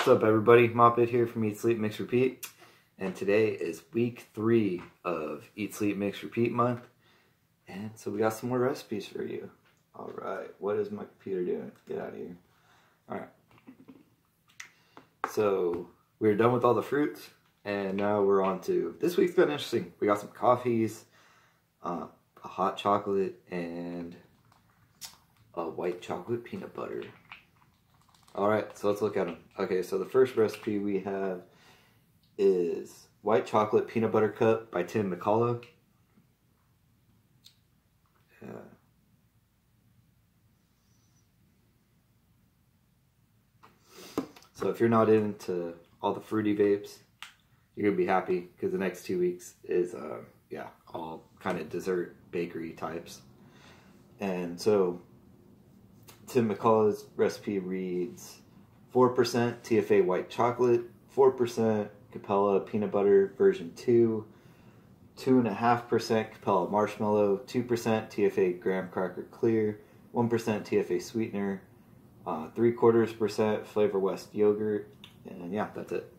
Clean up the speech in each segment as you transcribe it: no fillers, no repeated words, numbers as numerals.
What's up, everybody? MopHead here from Eat, Sleep, Mix, Repeat. And today is week 3 of Eat, Sleep, Mix, Repeat month. And so we got some more recipes for you. Alright, what is my computer doing? Get out of here. Alright. So, we're done with all the fruits. And now we're on to... This week's been interesting. We got some coffees, a hot chocolate, and a white chocolate peanut butter. Alright, so let's look at them. Okay, so the first recipe we have is White Chocolate Peanut Butter Cup by Tim McCullough. So if you're not into all the fruity vapes, you're going to be happy because the next 2 weeks is, all kind of dessert bakery types. And so Tim McCullough's recipe reads 4% TFA white chocolate, 4% Capella peanut butter version 2, 2.5% Capella marshmallow, 2% TFA graham cracker clear, 1% TFA sweetener, 0.75% Flavor West yogurt, and yeah, that's it.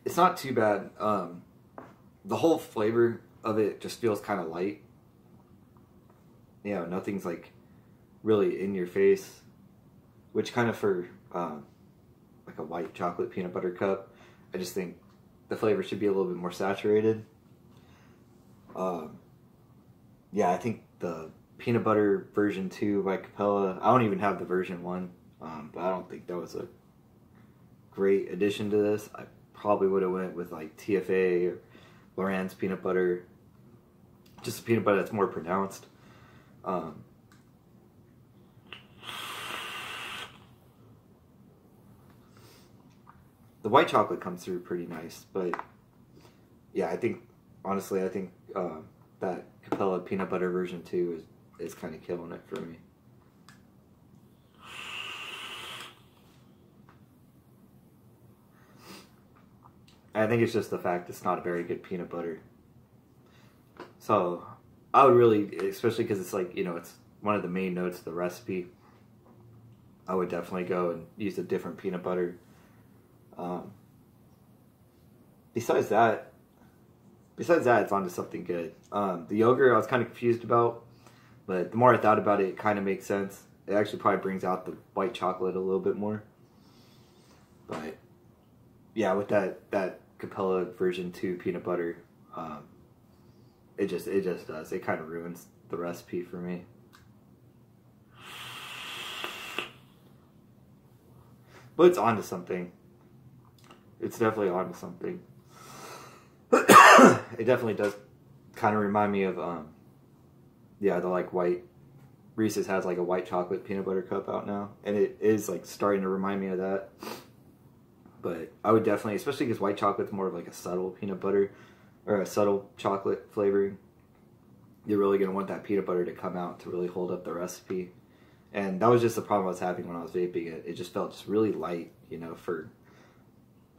It's not too bad. The whole flavor of it just feels kind of light. Nothing's like really in your face, which kind of for like a white chocolate peanut butter cup, I just think the flavor should be a little bit more saturated. I think the peanut butter version 2 by Capella, I don't even have the version 1, but I don't think that was a great addition to this. I probably would have went with like TFA or Loren's peanut butter, just a peanut butter that's more pronounced. The white chocolate comes through pretty nice, but yeah, I think that Capella peanut butter version 2 is kind of killing it for me. I think it's just the fact it's not a very good peanut butter. So I would really, especially because it's like, it's one of the main notes of the recipe, I would definitely go and use a different peanut butter. Besides that, it's onto something good. The yogurt I was kind of confused about, but the more I thought about it, it kind of makes sense. It actually probably brings out the white chocolate a little bit more. But yeah, with that Capella version 2 peanut butter, it just does. It kind of ruins the recipe for me. But it's onto something. It's definitely onto something. It definitely does kind of remind me of the like white Reese's has like a white chocolate peanut butter cup out now, and it is like starting to remind me of that. But I would definitely, especially because white chocolate's more of like a subtle peanut butter, or a subtle chocolate flavoring, you're really going to want that peanut butter to come out to really hold up the recipe. And that was just the problem I was having when I was vaping it. It just felt just really light,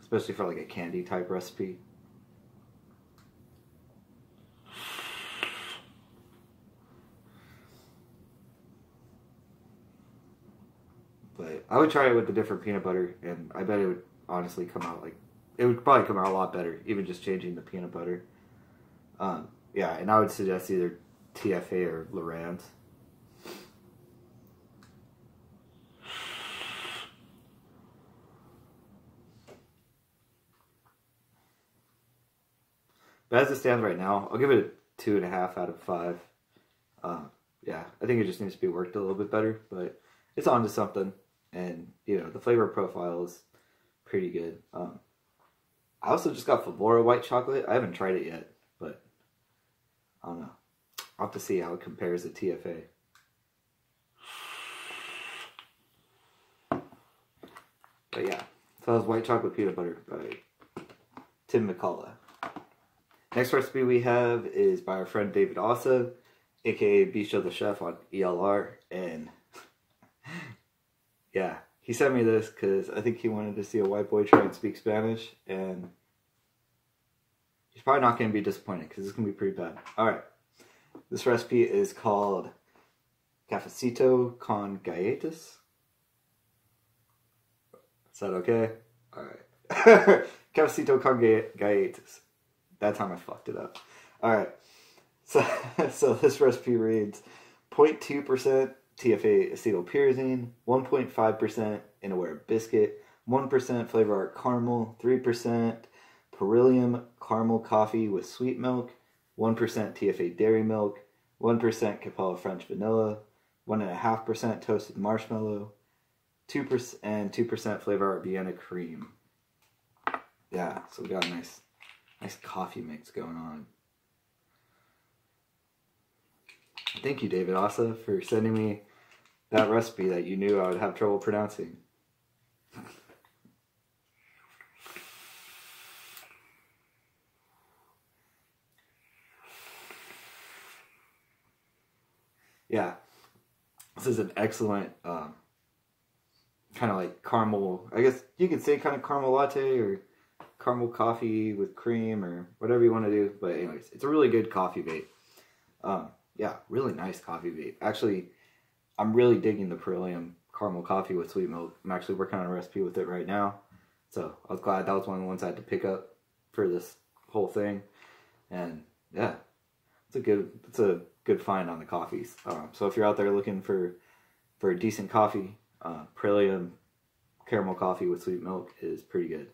especially for like a candy type recipe. But I would try it with a different peanut butter, and I bet it would honestly come out it would probably come out a lot better, even just changing the peanut butter. And I would suggest either TFA or Loren's. But as it stands right now, I'll give it a 2.5 out of 5. I think it just needs to be worked a little bit better, but it's onto something. And, the flavor profile is pretty good. I also just got Favora white chocolate. I haven't tried it yet, but I don't know. I'll have to see how it compares to TFA. But yeah, so that was white chocolate peanut butter by Tim McCullough. Next recipe we have is by our friend David Asa, aka Bisho the Chef on ELR, and Yeah, he sent me this because I think he wanted to see a white boy try and speak Spanish, and he's probably not going to be disappointed because it's going to be pretty bad. Alright, this recipe is called Cafecito con Galletas. Is that okay? Alright. Cafecito con Galletas. That time I fucked it up. Alright. So this recipe reads 0.2% TFA acetylpyrazine, 1.5% Innoware biscuit, 1% flavor art caramel, 3% Perilium caramel coffee with sweet milk, 1% TFA dairy milk, 1% Capella French vanilla, 1.5% toasted marshmallow, 2% and 2% flavor art Vienna cream. Yeah, so we got a nice coffee mix going on. Thank you, David Asa, for sending me that recipe that you knew I would have trouble pronouncing. Yeah, this is an excellent kind of like caramel, I guess you could say kind of caramel latte or caramel coffee with cream or whatever you want to do. But anyways, it's a really good coffee vape. Yeah, really nice coffee vape. Actually, I'm really digging the Perilium caramel coffee with sweet milk. I'm actually working on a recipe with it right now. So I was glad that was one of the ones I had to pick up for this whole thing. And yeah, it's a good find on the coffees. So if you're out there looking for a decent coffee, Perilium caramel coffee with sweet milk is pretty good.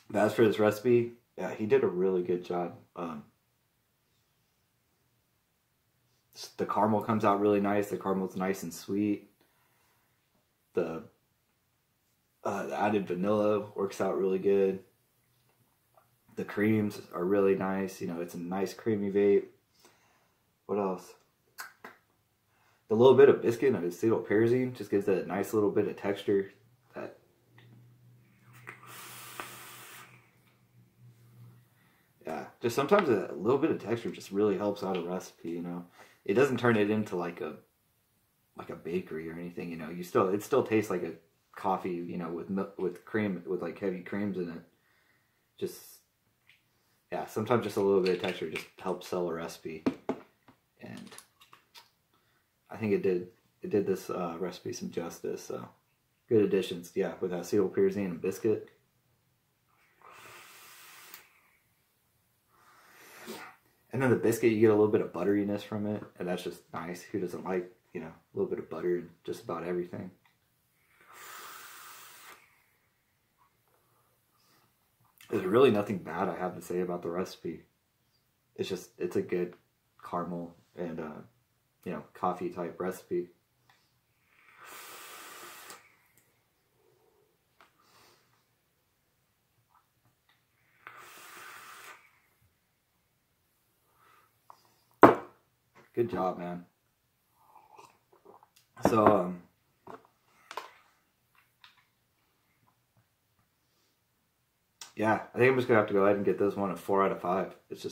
But as for this recipe, yeah, he did a really good job. The caramel comes out really nice. The caramel's nice and sweet. The added vanilla works out really good. The creams are really nice. You know, it's a nice creamy vape. What else? The little bit of biscuit and acetylpyrazine just gives that nice little bit of texture. Yeah, just sometimes a little bit of texture just really helps out a recipe, you know. It doesn't turn it into like a bakery or anything, you know. It still tastes like a coffee, you know, with cream, with like heavy creams in it. Just, yeah, sometimes just a little bit of texture just helps sell a recipe. And I think it did this recipe some justice, so good additions, yeah, with acetylpyrazine and biscuit. And then the biscuit, you get a little bit of butteriness from it, and that's just nice. Who doesn't like, you know, a little bit of butter in just about everything? There's really nothing bad I have to say about the recipe. It's a good caramel and, you know, coffee type recipe. Good job, man. So, yeah, I think I'm just gonna have to go ahead and get this one a 4 out of 5. It's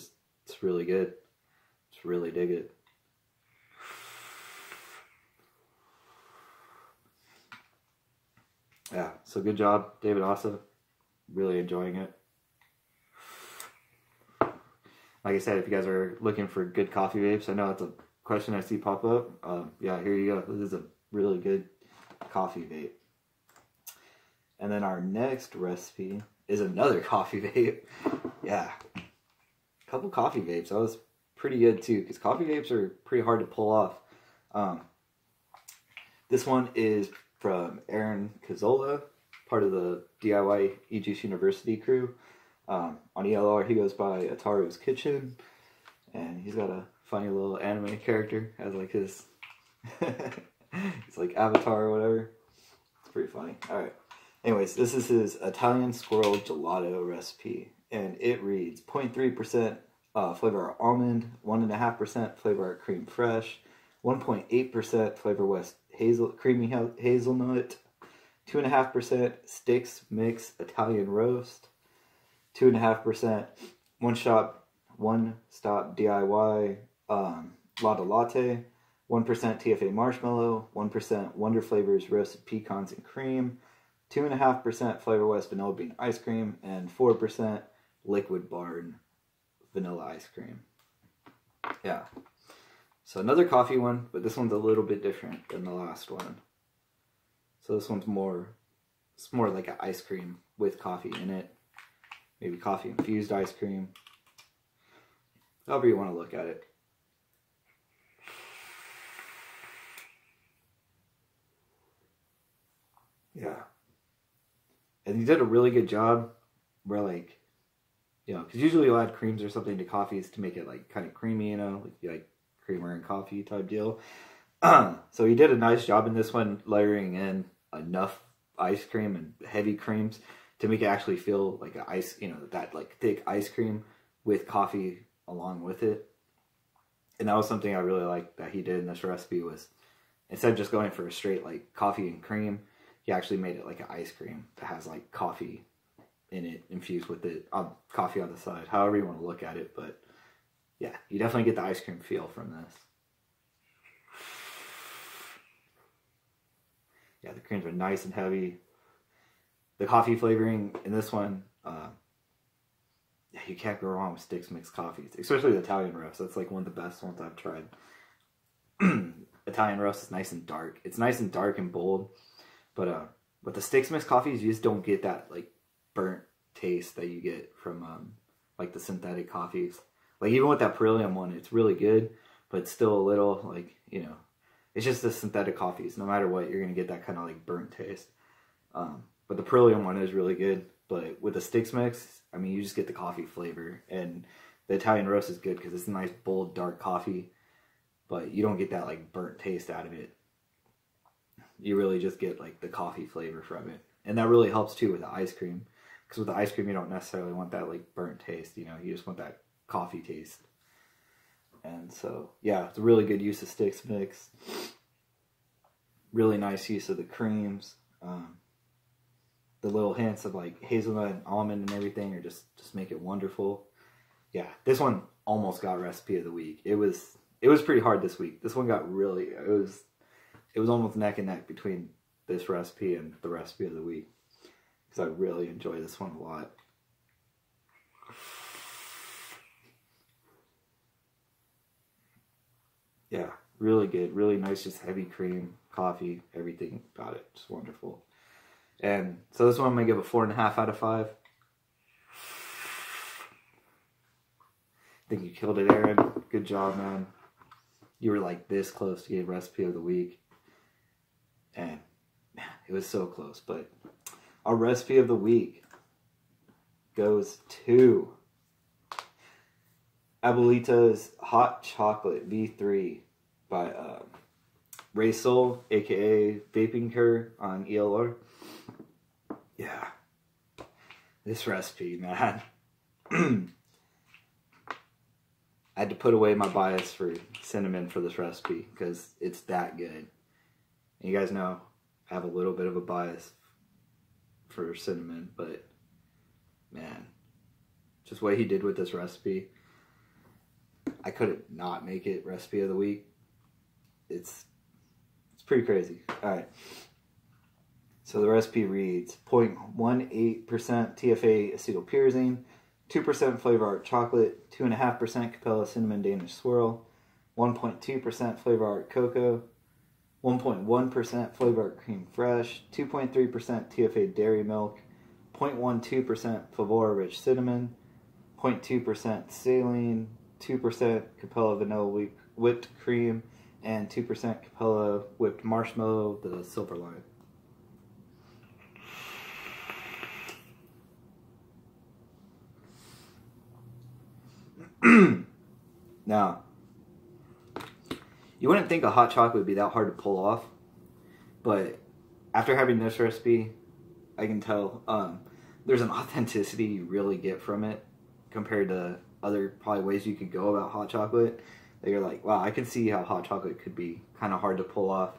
really good. Just really dig it. Yeah, so good job, David Asa. Really enjoying it. Like I said, if you guys are looking for good coffee vapes, I know that's a question I see pop up. Yeah, here you go. This is a really good coffee vape. And then our next recipe is another coffee vape. Yeah, a couple coffee vapes. That was pretty good too, because coffee vapes are pretty hard to pull off. This one is from Aaron Cazzola, part of the DIY E-Juice University crew. On ELR, he goes by Ataru's Kitchen, and he's got a funny little anime character as like his, it's like avatar or whatever. It's pretty funny. All right. Anyways, this is his Italian Squirrel Gelato recipe, and it reads 0.3% flavor art almond, 1.5% flavor art cream fresh, 1.8% flavor west creamy hazelnut, 2.5% sticks mix Italian roast, 2.5% one stop DIY Lotta Latte, 1% TFA Marshmallow, 1% Wonder Flavors Roasted Pecans and Cream, 2.5% Flavor West Vanilla Bean Ice Cream, and 4% Liquid Barn Vanilla Ice Cream. Yeah. So another coffee one, but this one's a little bit different than the last one. So this one's it's more like an ice cream with coffee in it. Maybe coffee infused ice cream. However you want to look at it. Yeah. And he did a really good job where, like, you know, because usually you'll add creams or something to coffees to make it, like, kind of creamy, you know, like creamer and coffee type deal. So he did a nice job in this one, layering in enough ice cream and heavy creams to make it actually feel like an ice, you know, that, like, thick ice cream with coffee along with it. And that was something I really liked that he did in this recipe was, instead of just going for a straight, like, coffee and cream, he actually made it like an ice cream that has, like, coffee in it infused with it, coffee on the side, however you want to look at it. But yeah, you definitely get the ice cream feel from this. Yeah, the creams are nice and heavy. The coffee flavoring in this one, you can't go wrong with Sticks Mix coffees, especially the Italian roast. That's like one of the best ones I've tried. Italian roast is nice and dark. It's nice and dark and bold. But with the Sticks Mix coffees, you just don't get that, like, burnt taste that you get from like the synthetic coffees. Like, even with that Perillium one, it's really good, but it's still a little, like, you know, it's just the synthetic coffees. No matter what, you're gonna get that kind of, like, burnt taste. But the Perillium one is really good. But with the Sticks Mix, I mean, you just get the coffee flavor, and the Italian roast is good because it's a nice bold dark coffee, but you don't get that, like, burnt taste out of it. You really just get, like, the coffee flavor from it. And that really helps, too, with the ice cream. Because with the ice cream, you don't necessarily want that, like, burnt taste, you know. You just want that coffee taste. And so, yeah, it's a really good use of Sticks Mix. Really nice use of the creams. The little hints of, like, hazelnut and almond and everything are just make it wonderful. Yeah, this one almost got Recipe of the Week. It was pretty hard this week. This one got really... It was almost neck and neck between this recipe and the Recipe of the Week. Because I really enjoy this one a lot. Yeah, really good. Really nice, just heavy cream, coffee, everything about it. Just wonderful. And so this one I'm going to give a 4.5 out of 5. I think you killed it, Aaron. Good job, man. You were, like, this close to getting Recipe of the Week. And man, it was so close. But our Recipe of the Week goes to Abuelita's Hot Chocolate V3 by Ray Soul, aka Vaping Cur on ELR. Yeah. This recipe, man. I had to put away my bias for cinnamon for this recipe because it's that good. And you guys know I have a little bit of a bias for cinnamon, but man, just what he did with this recipe, I couldn't not make it Recipe of the Week. It's pretty crazy. Alright. So the recipe reads 0.18% TFA acetylpyrazine, 2% Flavor Art chocolate, 2.5% Capella cinnamon Danish swirl, 1.2% Flavor Art cocoa, 1.1% Flavor Art cream fresh, 2.3% TFA dairy milk, 0.12% Favora rich cinnamon, 0.2% saline, 2% Capella vanilla whipped cream, and 2% Capella whipped marshmallow, the silver line. Now, you wouldn't think a hot chocolate would be that hard to pull off, but after having this recipe, I can tell there's an authenticity you really get from it compared to other probably ways you could go about hot chocolate. That you're like, wow, I can see how hot chocolate could be kind of hard to pull off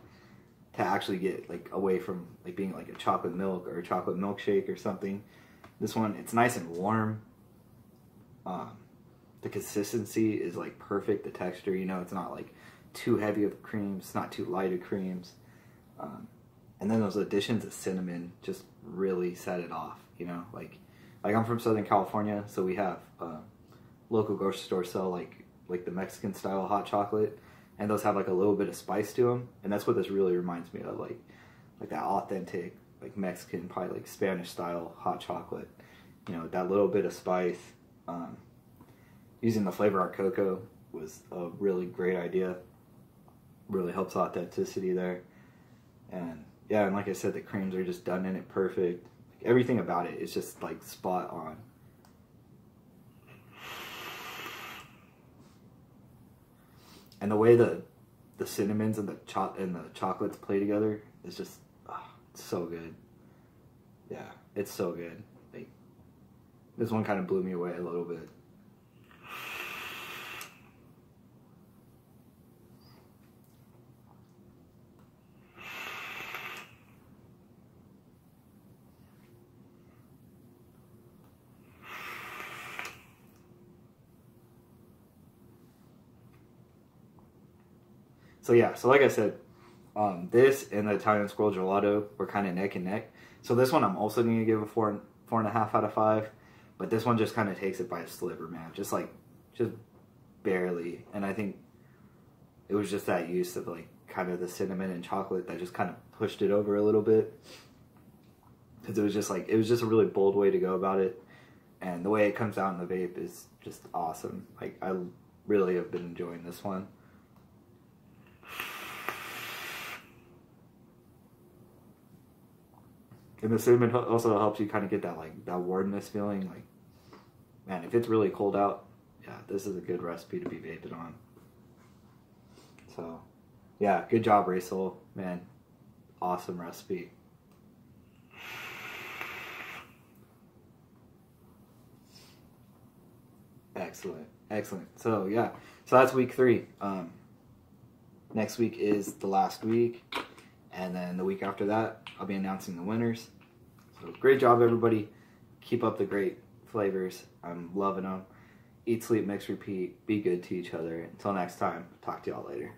to actually get like away from like being like a chocolate milk or a chocolate milkshake or something. This one, it's nice and warm. The consistency is like perfect. The texture, you know, it's not like too heavy of creams, it's not too light of creams. And then those additions of cinnamon just really set it off, you know. Like I'm from Southern California, so we have local grocery stores sell like the Mexican style hot chocolate, and those have like a little bit of spice to them, and that's what this really reminds me of, like that authentic like Mexican, probably like Spanish style hot chocolate, you know, that little bit of spice. Using the Flavor Art cocoa was a really great idea. Really helps authenticity there. And yeah, and like I said, the creams are just done in it perfect. Like, everything about it is just like spot on. And the way the cinnamons and the chocolates play together is just it's so good. Yeah, it's so good. Like, this one kind of blew me away a little bit. So yeah, so like I said, this and the Italian Squirrel Gelato were kind of neck and neck. So this one I'm also going to give a 4.5 out of 5. But this one just kind of takes it by a sliver, man. Just barely. And I think it was just that use of like kind of the cinnamon and chocolate that just kind of pushed it over a little bit. Because it was just a really bold way to go about it. And the way it comes out in the vape is just awesome. Like, I really have been enjoying this one. And the cinnamon also helps you kind of get that like that warmness feeling. Like, man, if it's really cold out, yeah, this is a good recipe to be vaping on. So, yeah, good job, Racel. Man, awesome recipe. Excellent, excellent. So yeah, so that's week 3. Next week is the last week, and then the week after that, I'll be announcing the winners. So great job, everybody. Keep up the great flavors. I'm loving them. Eat, sleep, mix, repeat. Be good to each other. Until next time, talk to y'all later.